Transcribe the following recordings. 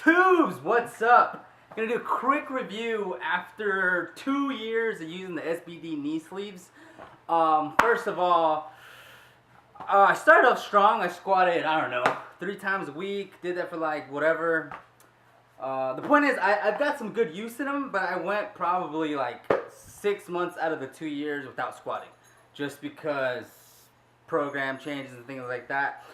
YouTubes, what's up? I'm gonna do a quick review after 2 years of using the SBD knee sleeves. First of all, I started off strong. I squatted, I don't know, 3 times a week. Did that for like whatever. The point is, I've got some good use in them, but I went probably like 6 months out of the 2 years without squatting, just because program changes and things like that.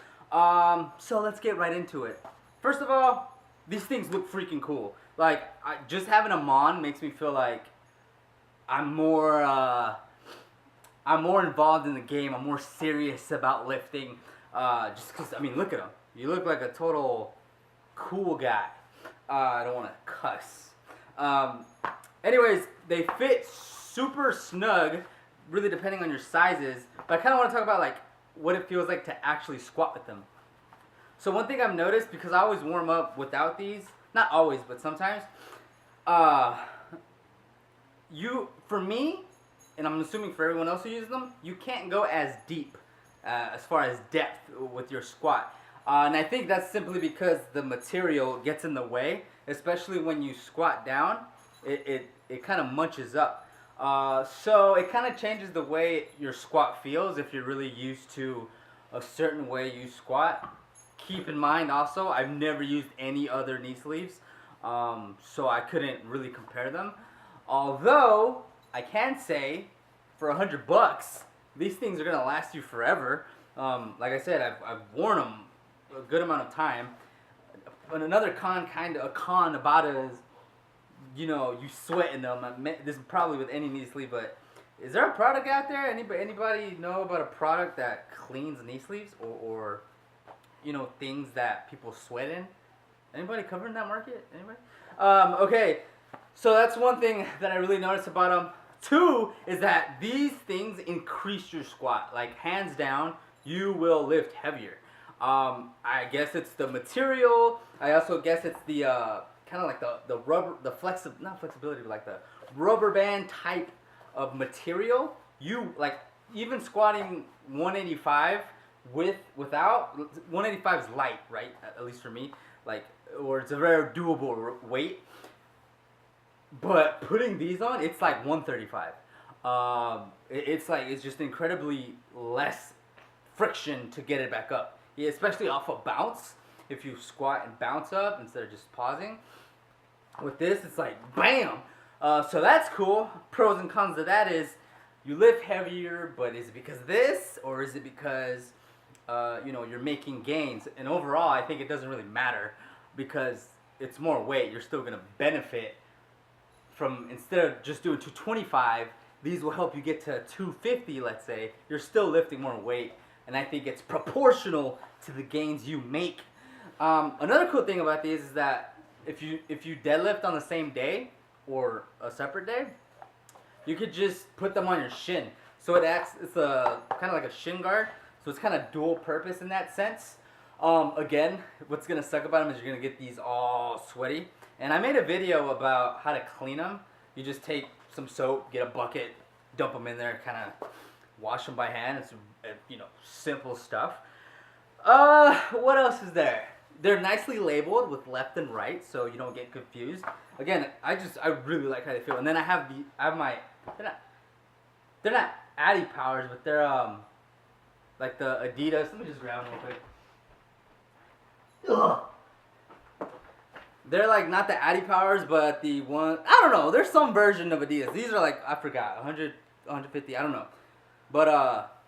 So let's get right into it. First of all, these things look freaking cool. Like, just having them on makes me feel like I'm more involved in the game. I'm more serious about lifting. Just because, I mean, look at them. You look like a total cool guy. I don't want to cuss. Anyways, they fit super snug, really depending on your sizes. But I kind of want to talk about like what it feels like to actually squat with them. So one thing I've noticed, because I always warm up without these, not always, but sometimes, for me, and I'm assuming for everyone else who uses them, you can't go as deep as far as depth with your squat. And I think that's simply because the material gets in the way, especially when you squat down, it kind of munches up. So it kind of changes the way your squat feels if you're really used to a certain way you squat. Keep in mind also, I've never used any other knee sleeves, so I couldn't really compare them. Although, I can say, for $100, these things are going to last you forever. Like I said, I've worn them a good amount of time. And another con about it is, you know, you sweat in them. This is probably with any knee sleeve, but is there a product out there? Anybody know about a product that cleans knee sleeves or you know, things that people sweat in? Anybody covering that market? Anybody? Okay, so that's one thing that I really noticed about them. 2 is that these things increase your squat. Like, hands down, you will lift heavier. I guess it's the material. I also guess it's the kind of like the rubber, not flexibility, but like the rubber band type of material. You, like, even squatting 185 without 185 is light, right? At least for me, like, or it's a very doable weight. But putting these on, it's like 135. It's just incredibly less friction to get it back up. Yeah, especially off a bounce. If you squat and bounce up instead of just pausing. With this, it's like bam. So that's cool. Pros and cons of that is you lift heavier, but is it because of this, or is it because you know, you're making gains? And overall, I think it doesn't really matter because it's more weight. You're still going to benefit from, instead of just doing 225, these will help you get to 250, let's say. You're still lifting more weight, and I think it's proportional to the gains you make. Another cool thing about these is that if you deadlift on the same day or a separate day, you could just put them on your shin. So it's a kind of like a shin guard. So it's kind of dual purpose in that sense. Again, what's going to suck about them is you're going to get these all sweaty. And I made a video about how to clean them. You just take some soap, get a bucket, dump them in there, kind of wash them by hand. It's, you know, simple stuff. What else is there? They're nicely labeled with left and right, so you don't get confused. Again, I really like how they feel. And then I have my, they're not Addy Powers, but they're like the Adidas. Let me just grab them real quick. Ugh. They're like not the Addy Powers, but the one, I don't know. There's some version of Adidas. These are like, I forgot, 100, 150, I don't know. But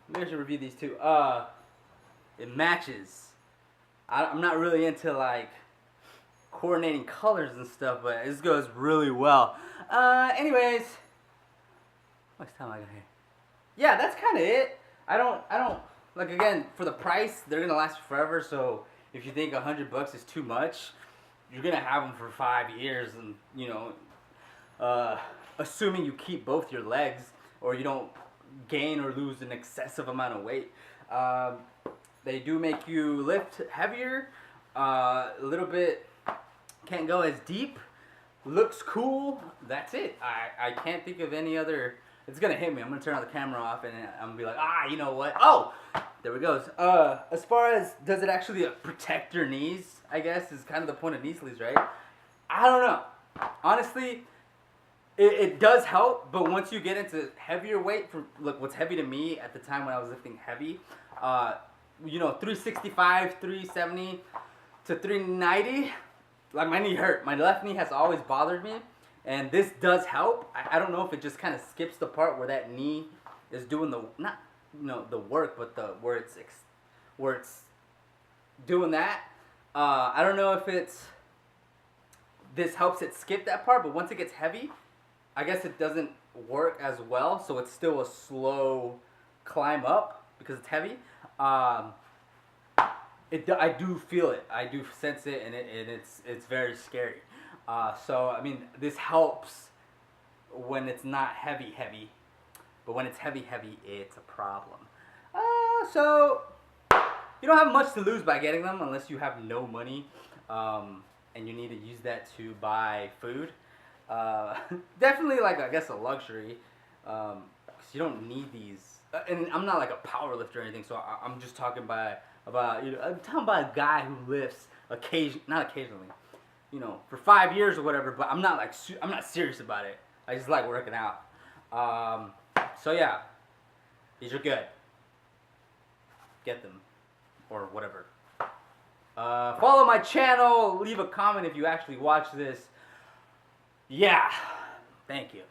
maybe I should review these too. It matches. I'm not really into like coordinating colors and stuff, but this goes really well. Anyways, how much time I got here? Yeah, that's kind of it. I don't like, again, for the price, they're gonna last forever. So if you think $100 is too much, you're gonna have them for 5 years, and you know, assuming you keep both your legs or you don't gain or lose an excessive amount of weight. They do make you lift heavier, a little bit, can't go as deep, looks cool, that's it. I can't think of any other. It's gonna hit me. I'm gonna turn the camera off and I'm gonna be like, you know what? Oh, There we go. As far as does it actually protect your knees, I guess is kind of the point of knee sleeves, right? I don't know. Honestly, it does help, but once you get into heavier weight, look, what's heavy to me at the time when I was lifting heavy, 365, 370 to 390, like my knee hurt. My left knee has always bothered me, and this does help. I don't know if it just kind of skips the part where that knee is doing the work, but where it's doing that. I don't know if this helps it skip that part, but once it gets heavy, I guess it doesn't work as well, so it's still a slow climb up because it's heavy. I do feel it. I do sense it, and it's very scary. So I mean, this helps when it's not heavy, but when it's heavy, it's a problem. So you don't have much to lose by getting them unless you have no money, and you need to use that to buy food. Definitely, like, I guess a luxury, because you don't need these. And I'm not like a power lifter or anything, so I'm just talking about I'm talking about a guy who lifts not occasionally, for 5 years or whatever. But I'm not I'm not serious about it. I just like working out. So yeah, these are good. Get them, or whatever. Follow my channel. Leave a comment if you actually watch this. Yeah, thank you.